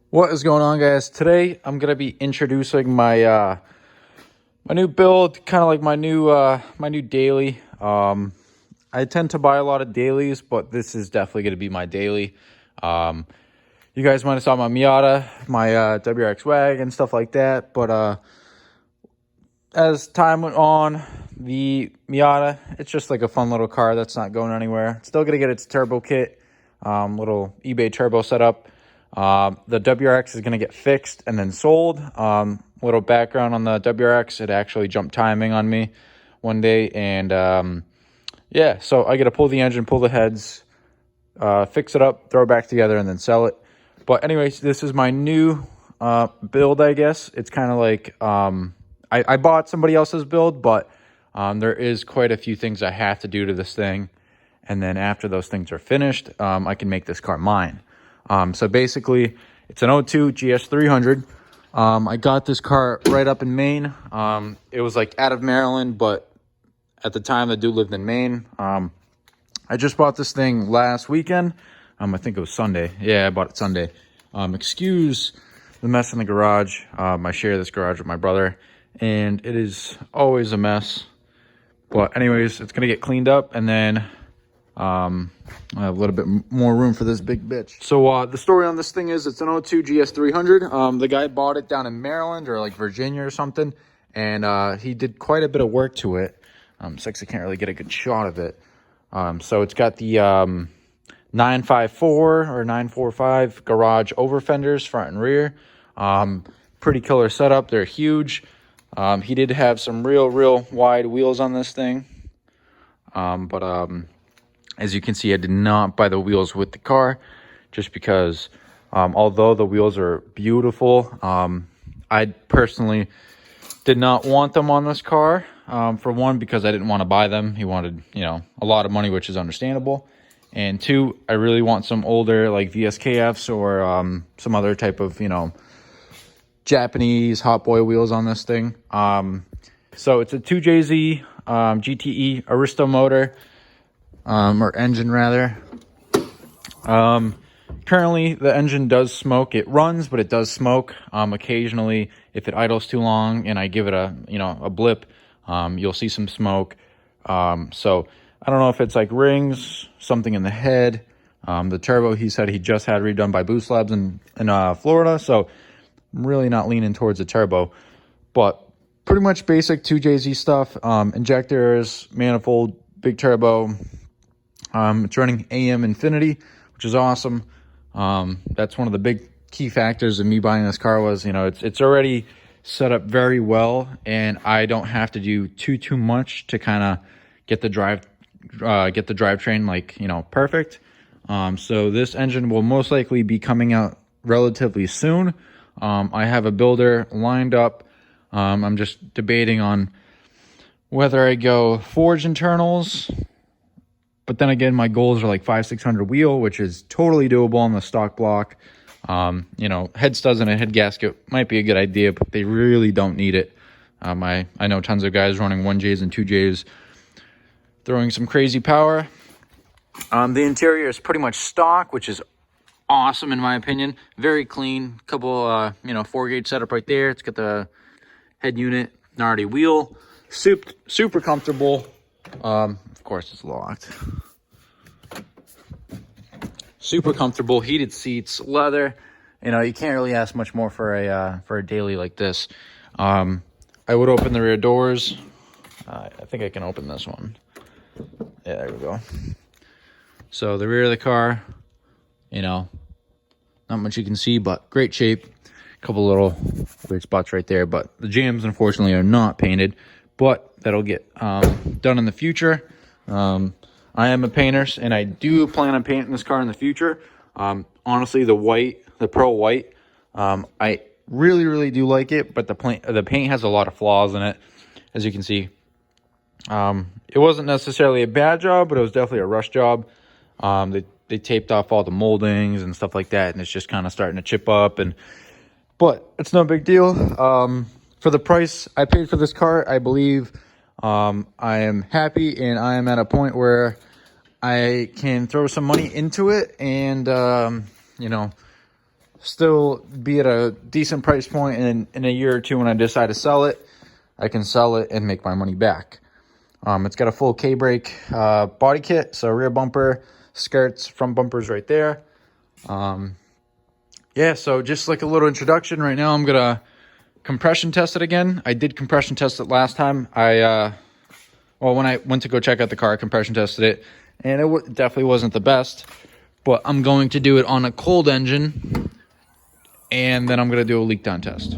What is going on, guys? Today I'm gonna be introducing my new build, kind of like my new daily. I tend to buy a lot of dailies, but this is definitely gonna be my daily. You guys might have saw my Miata, my WRX WAG and stuff like that, but as time went on, the Miata, it's just like a fun little car that's not going anywhere. It's still gonna get its turbo kit, little eBay turbo setup. The WRX is going to get fixed and then sold. Little background on the WRX, it actually jumped timing on me one day. And yeah, so I got to pull the engine, pull the heads, fix it up, throw it back together, and then sell it. But anyways, this is my new build, I guess. It's kind of like I bought somebody else's build, but there is quite a few things I have to do to this thing. And then after those things are finished, I can make this car mine. So basically, it's an 02 GS300. I got this car right up in Maine. It was like out of Maryland, but at the time, the dude lived in Maine. I just bought this thing last weekend. I think it was Sunday. Yeah, I bought it Sunday. Excuse the mess in the garage. I share this garage with my brother, and it is always a mess. But anyways, it's going to get cleaned up, and then I have a little bit more room for this big bitch. So the story on this thing is it's an 02 GS300. The guy bought it down in Maryland or like Virginia or something, and he did quite a bit of work to it. So I can't really get a good shot of it. So it's got the 954 or 945 garage over fenders, front and rear. Pretty killer setup. They're huge. He did have some real wide wheels on this thing. As you can see, I did not buy the wheels with the car just because although the wheels are beautiful, I personally did not want them on this car. For one, because I didn't want to buy them. He wanted, a lot of money, which is understandable. And two, I really want some older like VSKFs or some other type of, Japanese hot boy wheels on this thing. So it's a 2JZ GTE Aristo motor. Or engine rather. Currently the engine does smoke. It runs, but it does smoke. Occasionally, if it idles too long and I give it a blip, you'll see some smoke. So I don't know if it's like rings, something in the head. The turbo, he said he just had redone by Boost Labs in Florida. So I'm really not leaning towards the turbo, but pretty much basic 2JZ stuff. Injectors, manifold, big turbo. It's running AM Infinity, which is awesome. That's one of the big key factors of me buying this car was, it's already set up very well, and I don't have to do too much to kind of get the drivetrain like, perfect. So this engine will most likely be coming out relatively soon. I have a builder lined up. I'm just debating on whether I go forged internals. But then again, my goals are like 500-600 wheel, which is totally doable on the stock block. Head studs and a head gasket might be a good idea, but they really don't need it. I know tons of guys running 1Js and 2Js, throwing some crazy power. The interior is pretty much stock, which is awesome in my opinion. Very clean. Couple, 4-gauge setup right there. It's got the head unit, Nardi wheel. Super comfortable. Of course it's locked. Super comfortable, heated seats, leather. You can't really ask much more for a daily like this. I would open the rear doors. I think I can open this one. Yeah, there we go. So the rear of the car, not much you can see, but great shape. Couple little weird spots right there, but the jams unfortunately are not painted, but that'll get done in the future. I am a painter, and I do plan on painting this car in the future. Honestly, the pearl white, I really do like it, but the paint has a lot of flaws in it, as you can see. It wasn't necessarily a bad job, but it was definitely a rush job. They taped off all the moldings and stuff like that, and it's just kind of starting to chip up. But it's no big deal. For the price I paid for this car, I believe I am happy, and I am at a point where I can throw some money into it and, still be at a decent price point, and in a year or two when I decide to sell it, I can sell it and make my money back. It's got a full K-brake body kit, so rear bumper, skirts, front bumpers right there. Yeah, so just like a little introduction. Right now I'm gonna compression test it again. I did compression test it last time. Well, when I went to go check out the car, I compression tested it, and it definitely wasn't the best. But I'm going to do it on a cold engine, and then I'm gonna do a leak down test.